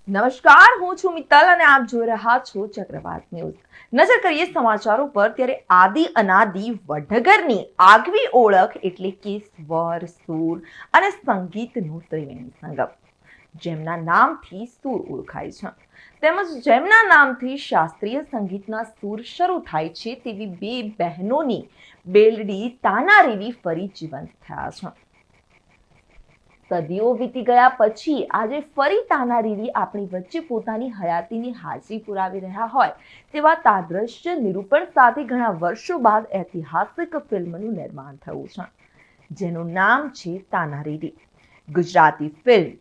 નમસ્કાર, હું છું મિત્તલ અને આપ જોઈ રહ્યા છો ચક્રવાત ન્યૂઝ। નજર કરીએ સમાચારો પર ત્યારે આદિ અનાદિ વડનગરની આગવી ઓળખ એટલે કે સ્વર, સૂર અને સંગીતનું ત્રિવેણી સંગમ, જેમના નામથી સૂર ઓળખાય છે તેમજ જેમના નામથી શાસ્ત્રીય સંગીતના સૂર શરૂ થાય છે તેવી બે બહેનોની બેલડી તાનારીરી ફરી જીવંત થયા છે। સદીઓ વીતી ગયા પછી આજે ફરી તાનારીરી આપણી વચ્ચે પોતાની હયાતીની હાજરી પુરાવી રહ્યા હોય તેવા તાદ્રશ્ય નિરૂપણ સાથે ઘણા વર્ષો બાદ ઐતિહાસિક ફિલ્મનું નિર્માણ થયું છે, જેનું નામ છે તાનારીરી। ગુજરાતી ફિલ્મ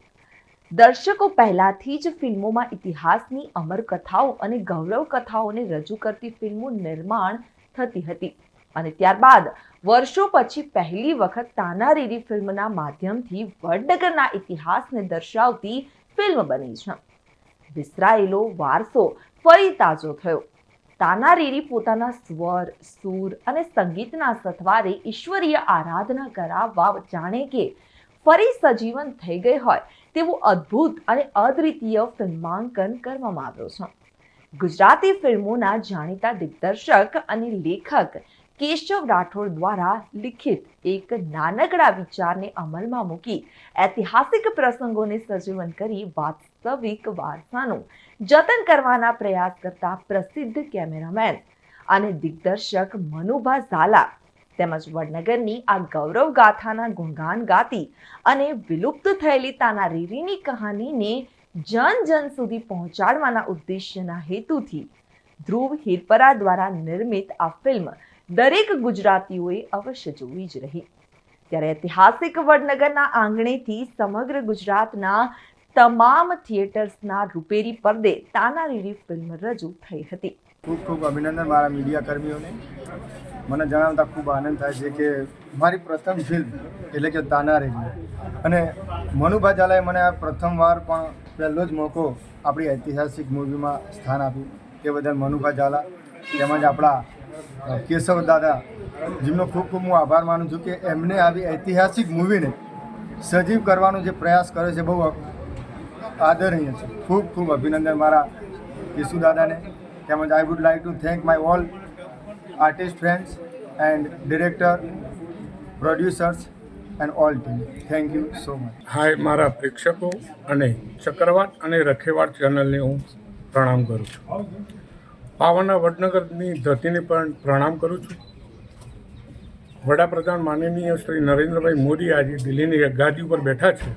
દર્શકો પહેલાથી જ ફિલ્મોમાં ઇતિહાસની અમર કથાઓ અને ગૌરવ કથાઓને રજૂ કરતી ફિલ્મો નિર્માણ થતી હતી અને ત્યારબાદ વર્ષો પછી પહેલી વખત તાનારીરી ફિલ્મના માધ્યમથી વડનગરના ઇતિહાસને દર્શાવતી ફિલ્મ બની છે। વિસરાયેલો વારસો ફરી તાજો થયો। તાનારીરી પોતાના સ્વર, સૂર અને સંગીતના સથવારે ઈશ્વરીય આરાધના કરાવવા જાણે કે ફરી સજીવન થઈ ગઈ હોય તેવું અદ્ભુત અને અદ્વિતીય ફિલ્માંકન કરવામાં આવ્યો છે। ગુજરાતી ફિલ્મોના જાણીતા દિગ્દર્શક અને લેખક કેશવ રાઠોડ દ્વારા લિખિત એક નાનકડા વિચારને અમલમાં મૂકી ઐતિહાસિક પ્રસંગોને સજીવન કરી વાસ્તવિક વારસાનું જતન કરવાના પ્રયાસ કરતા પ્રસિદ્ધ કેમેરામેન અને દિગ્દર્શક મનુભા ઝાલા તેમજ વડનગરની આ ગૌરવ ગાથાના ગુણગાન ગાતી અને વિલુપ્ત થયેલી તાનારીરીની કહાનીને જન જન સુધી પહોંચાડવાના ઉદ્દેશ્યના હેતુથી ધ્રુવ હિરપરા દ્વારા નિર્મિત આ ફિલ્મ દરેક ગુજરાતીઓએ અવશ્ય જોવી જ રહી। ત્યારે ઐતિહાસિક વડનગરના આંગણેથી સમગ્ર ગુજરાતના તમામ થિયેટર્સના રૂપેરી પડદે તાનારીરી ફિલ્મ રજૂ થઈ હતી। ખૂબ ખૂબ અભિનંદન મારા મીડિયા કર્મીઓને। મને જણાવતા ખૂબ આનંદ થાય છે કે મારી પ્રથમ ફિલ્મ એટલે કે તાનારીરી અને મનુભા ઝાલાએ મને આ પ્રથમવાર પણ પહેલો જ મોકો આપણી ઐતિહાસિક મૂવીમાં સ્થાન આપ્યું, તે બદલ મનુભા ઝાલા તેમજ આપણા કેશવ દાદા જેમનો ખૂબ ખૂબ હું આભાર માનું છું કે એમને આવી ઐતિહાસિક મૂવીને સજીવ કરવાનો જે પ્રયાસ કરે છે બહુ આદરણીય છે। ખૂબ ખૂબ અભિનંદન મારા કેશુ દાદાને। તેમજ I would like to thank my all artist friends and director, producers and all team. Thank you so much. Hi, મારા પ્રેક્ષકો અને ચક્રવાત અને રખેવાળ ચેનલને હું પ્રણામ કરું છું। પાવાના વડનગરની ધરતીને પણ પ્રણામ કરું છું। વડાપ્રધાન માનનીય શ્રી નરેન્દ્રભાઈ મોદી આજે દિલ્હીની ગાદી ઉપર બેઠા છે,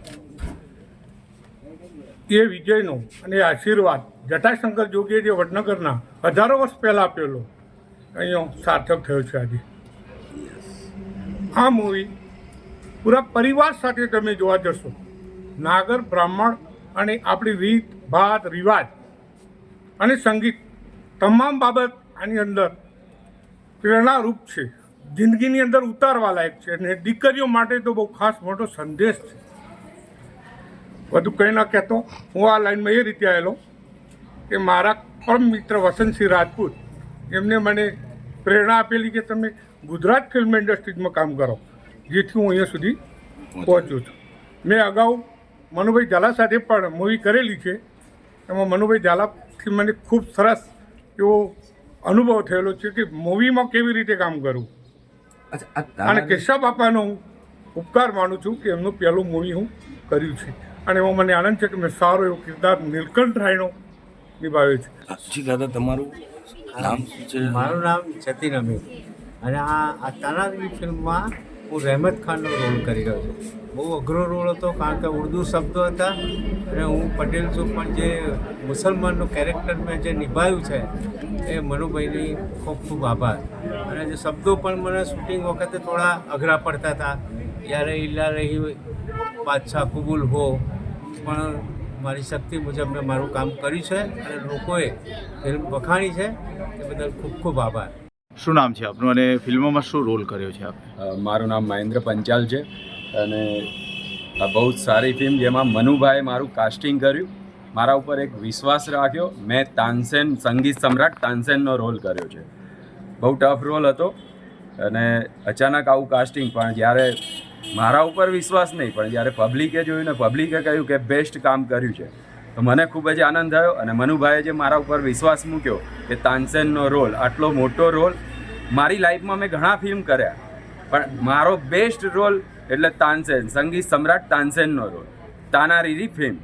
એ વિજયનો અને આશીર્વાદ જટાશંકર જોગીએ જે વડનગરના હજારો વર્ષ પહેલાં આપેલો અહીંયા સાર્થક થયો છે। આજે આ મૂવી પૂરા પરિવાર સાથે તમે જોવા જશો। નાગર, બ્રાહ્મણ અને આપણી રીત, ભાત, રિવાજ અને સંગીત તમામ બાબત આની અંદર પ્રેરણારૂપ છે, જિંદગીની અંદર ઉતારવા લાયક છે અને દીકરીઓ માટે તો બહુ ખાસ મોટો સંદેશ છે। વધુ કંઈ ના કહેતો હું આ લાઈનમાં એ રીતે આવેલો કે મારા પરમ મિત્ર વસંતસિંહ રાજપૂત એમને મને પ્રેરણા આપેલી કે તમે ગુજરાત ફિલ્મ ઇન્ડસ્ટ્રીઝમાં કામ કરો, જેથી હું અહીંયા સુધી પહોંચ્યો છું। મેં અગાઉ મનુભાઈ ઝાલા સાથે પણ મૂવી કરેલી છે, એમાં મનુભાઈ ઝાલાથી મને ખૂબ સરસ એવો અનુભવ થયેલો છે કે મૂવીમાં કેવી રીતે કામ કરવું। અને કેશવ બાપાનો હું ઉપકાર માનું છું કે એમનું પહેલું મૂવી હું કર્યું છે અને એમાં મને આનંદ છે કે મેં સારો એવો કિરદાર નીલકંઠ રાયનો નિભાવ્યો છે। જી દાદા, તમારું નામ શું છે? મારું નામ જતીન અમીર અને આ તાનારીરી ફિલ્મમાં હું રહેમત ખાનનો રોલ કરી રહ્યો છું। બહુ અઘરો રોલ હતો કારણ કે ઉર્દૂ શબ્દો હતા અને હું પટેલ છું, પણ જે મુસલમાનનું કેરેક્ટર મેં જે નિભાવ્યું છે એ મનુભાઈની ખૂબ ખૂબ આભાર। અને જે શબ્દો પણ મને શૂટિંગ વખતે થોડા અઘરા પડતા હતા, યારે ઇલ્લા રહી બાદશાહ કબૂલ હો, પણ મારી શક્તિ મુજબ મેં મારું કામ કર્યું છે અને લોકોએ ફિલ્મ વખાણી છે, એ બદલ ખૂબ ખૂબ આભાર। શું નામ છે આપનું અને ફિલ્મોમાં શું રોલ કર્યો છે આપે? મારું નામ મહેન્દ્ર પંચાલ છે અને આ બહુ જ સારી ફિલ્મ જેમાં મનુભાઈએ મારું કાસ્ટિંગ કર્યું, મારા ઉપર એક વિશ્વાસ રાખ્યો। મેં તાનસેન, સંગીત સમ્રાટ તાનસેનનો રોલ કર્યો છે। બહુ ટફ રોલ હતો અને અચાનક આવું કાસ્ટિંગ, પણ જ્યારે મારા ઉપર વિશ્વાસ નહીં, પણ જ્યારે પબ્લિકે જોયું ને પબ્લિકે કહ્યું કે બેસ્ટ કામ કર્યું છે, તો મને ખૂબ જ આનંદ થયો અને મનુભાઈએ જે મારા ઉપર વિશ્વાસ મૂક્યો કે તાનસેનનો રોલ, આટલો મોટો રોલ, મારી લાઈફમાં મેં ઘણા ફિલ્મ કર્યા પણ મારો બેસ્ટ રોલ એટલે તાનસેન, સંગીત સમ્રાટ તાનસેનનો role, Tanariri film.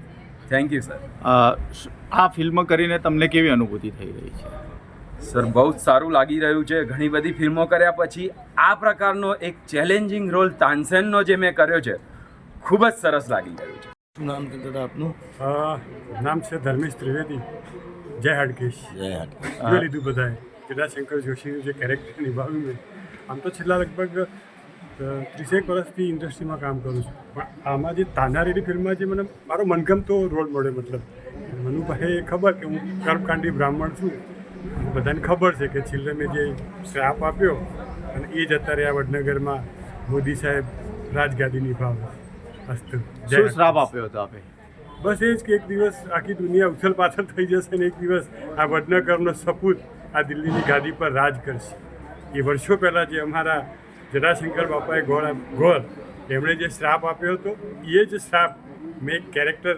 Thank you sir. આ ફિલ્મ કરીને તમને કેવી અનુભૂતિ થઈ રહી છે? સર બહુ જ સારું લાગી રહ્યું છે. ઘણી બધી ફિલ્મો કર્યા પછી આ પ્રકારનો એક ચેલેન્જિંગ રોલ તાનસેનનો જે મેં કર્યો છે ખૂબ જ સરસ લાગી રહ્યું છે. શું નામ છે દાદા આપનું? નામ છે ધર્મેશ ત્રિવેદી. જય હાડકેશ. જય હાથ. જોઈ લીધું બધાએ જટાશંકર જોશીનું જે કેરેક્ટર નિભાવ્યું મેં. આમ તો છેલ્લા લગભગ 30 વર્ષથી ઇન્ડસ્ટ્રીમાં કામ કરું છું, પણ આમાં જે તાનારીરી ફિલ્મમાં જે મને મારો મનગમતો રોલ મળ્યો, મતલબ મનુભાઈ ખબર કે હું કર્મકાંડી બ્રાહ્મણ છું, બધાને ખબર છે કે છેલ્લે મેં જે શ્રાપ આપ્યો અને એ જતા રહ્યા વડનગરમાં મોદી સાહેબ રાજગાદી નિભાવે. અસ્તુ. શું શ્રાપ આપ્યો હતો આપે? બસ એ જ કે એક દિવસ આખી દુનિયા ઉથલ પાથલ થઈ જશે ને એક દિવસ આ વડનગરનો સપૂત આ દિલ્હીની ગાદી પર રાજ કરશે. એ વર્ષો પહેલાં જે અમારા જટાશંકર બાપાએ ગોળ એમણે જે શ્રાપ આપ્યો હતો એ જ શ્રાપ મેં કેરેક્ટર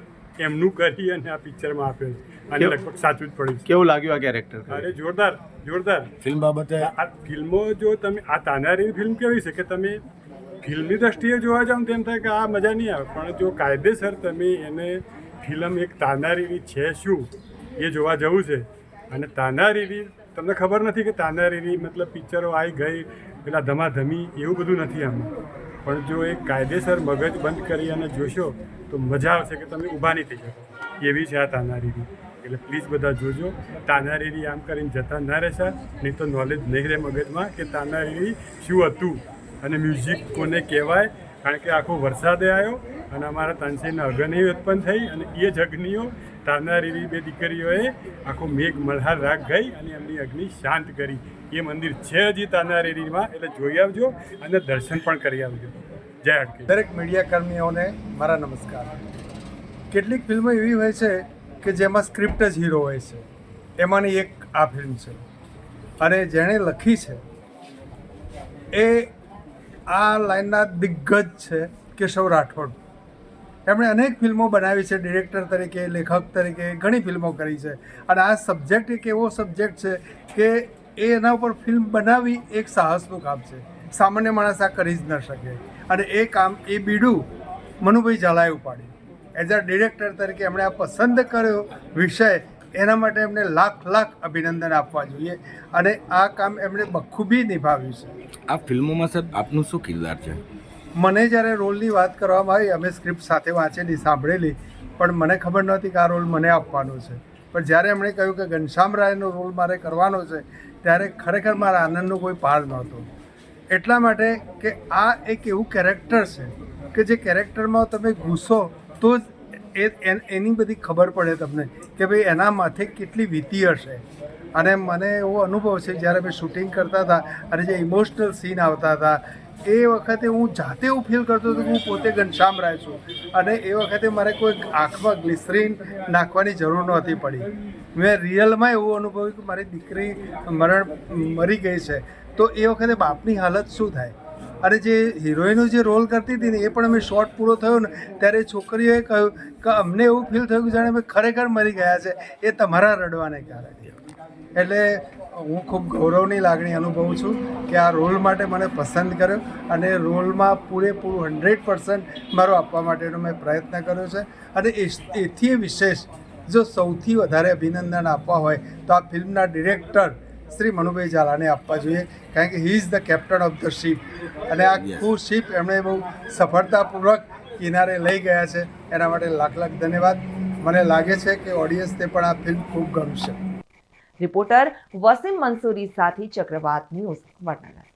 એમનું કરી અને આ પિક્ચરમાં આપ્યો છે અને લગભગ સાચું જ પડ્યું છે. કેવું લાગ્યું આ કેરેક્ટર? અરે જોરદાર જોરદાર. ફિલ્મ બાબતે આ ફિલ્મો જો તમે આ તાનારીની ફિલ્મ કેવી છે કે તમે ફિલ્મની દ્રષ્ટિએ જોવા જાઓ તેમ થાય કે આ મજા નહીં આવે, પણ જો કાયદેસર તમે એને ફિલ્મ એક તાનારીરી છે શું એ જોવા જવું છે. અને તાનારીરી તમને ખબર નથી કે તાનારીરી મતલબ પિક્ચરો આવી ગઈ પેલા ધમાધમી એવું બધું નથી આમાં, પણ જો એક કાયદેસર મગજ બંધ કરી અને જોશો તો મજા આવશે કે તમે ઊભા નહીં થઈ શકો એવી છે આ તાનારીરી. એટલે પ્લીઝ બધા જોજો. તાનારીરી આમ કરીને જતા ના રહેશા, નહીં તો નોલેજ નહીં રહે મગજમાં કે તાનારીરી શું હતું અને મ્યુઝિક કોને કહેવાય. કારણ કે આખો વરસાદે આવ્યો અને અમારા તાનસેનના અગ્નિ ઉત્પન્ન થઈ અને એ જ અગ્નિઓ તાનારીરી બે દીકરીઓએ આખો મેઘ મલ્હાર રાગ ગઈ અને એમની અગ્નિ શાંત કરી. એ મંદિર છે હજી તાનારીરીમાં, એટલે જોઈ આવજો અને દર્શન પણ કરી આવજો. જય હાડકેશ. દરેક મીડિયા કર્મીઓને મારા નમસ્કાર. કેટલીક ફિલ્મો એવી હોય છે કે જેમાં સ્ક્રિપ્ટ જ હીરો હોય છે, એમાંની એક આ ફિલ્મ છે. અને જેણે લખી છે એ આ લાઈનના દિગ્ગજ છે કેશવ રાઠોડ. એમણે અનેક ફિલ્મો બનાવી છે, ડિરેક્ટર તરીકે, લેખક તરીકે ઘણી ફિલ્મો કરી છે. અને આ સબ્જેક્ટ એક એવો સબ્જેક્ટ છે કે એના ઉપર ફિલ્મ બનાવવી એક સાહસનું કામ છે. સામાન્ય માણસ આ કરી જ ન શકે. અને એ કામ, એ બીડું મનુભાઈ ઝાલાએ ઉપાડ્યું. એઝ અ ડિરેક્ટર તરીકે એમણે આ પસંદ કર્યો વિષય, એના માટે એમને લાખ અભિનંદન આપવા જોઈએ. અને આ કામ એમણે બખૂબી નિભાવ્યું છે. આ ફિલ્મોમાં સાહેબ આપનું શું કિરદાર છે? મને જ્યારે રોલની વાત કરવામાં આવી, અમે સ્ક્રિપ્ટ સાથે વાંચેલી, સાંભળેલી, પણ મને ખબર નહોતી કે આ રોલ મને આપવાનો છે. પણ જ્યારે એમણે કહ્યું કે ઘનશ્યામ રાયનો રોલ મારે કરવાનો છે, ત્યારે ખરેખર મારા આનંદનો કોઈ પાર નહોતો. એટલા માટે કે આ એક એવું કેરેક્ટર છે કે જે કેરેક્ટરમાં તમે ઘૂસો તો જ એની બધી ખબર પડે તમને કે ભાઈ એના માથે કેટલી વીતી હશે. અને મને એવો અનુભવ છે જ્યારે અમે શૂટિંગ કરતા હતા અને જે ઇમોશનલ સીન આવતા હતા એ વખતે હું જાતે એવું ફીલ કરતો હતો કે હું પોતે ઘનશ્યામ રાય છું. અને એ વખતે મારે કોઈ આંખમાં ગ્લિસરીન નાખવાની જરૂર નહોતી પડી. મેં રિયલમાં એવું અનુભવ્યું કે મારી દીકરી મરી ગઈ છે, તો એ વખતે બાપની હાલત શું થાય. અને જે હિરોઈનો જે રોલ કરતી હતી ને, એ પણ અમે શોર્ટ પૂરો થયો ને ત્યારે છોકરીઓએ કહ્યું કે અમને એવું ફીલ થયું કે જાણે અમે ખરેખર મરી ગયા છે, એ તમારા રડવાને કારણે. એટલે હું ખૂબ ગૌરવની લાગણી અનુભવું છું કે આ રોલ માટે મને પસંદ કર્યો અને રોલમાં પૂરેપૂરું 100% મારો આપવા માટેનો મેં પ્રયત્ન કર્યો છે. અને એથી વિશેષ જો સૌથી વધારે અભિનંદન આપવા હોય તો આ ફિલ્મના ડિરેક્ટર શ્રી મનુભાઈ ઝાલાને આપવા જોઈએ, કારણ કે he is the captain of the ship. અને આ આખું શિપ એમણે બહુ સફળતાપૂર્વક કિનારે લઈ ગયા છે. એના માટે લાખ ધન્યવાદ. મને લાગે છે કે ઓડિયન્સને પણ આ ફિલ્મ ખૂબ ગમશે. રિપોર્ટર વસીમ મંસૂરી સાથે ચક્રવાત ન્યૂઝ વડનગર.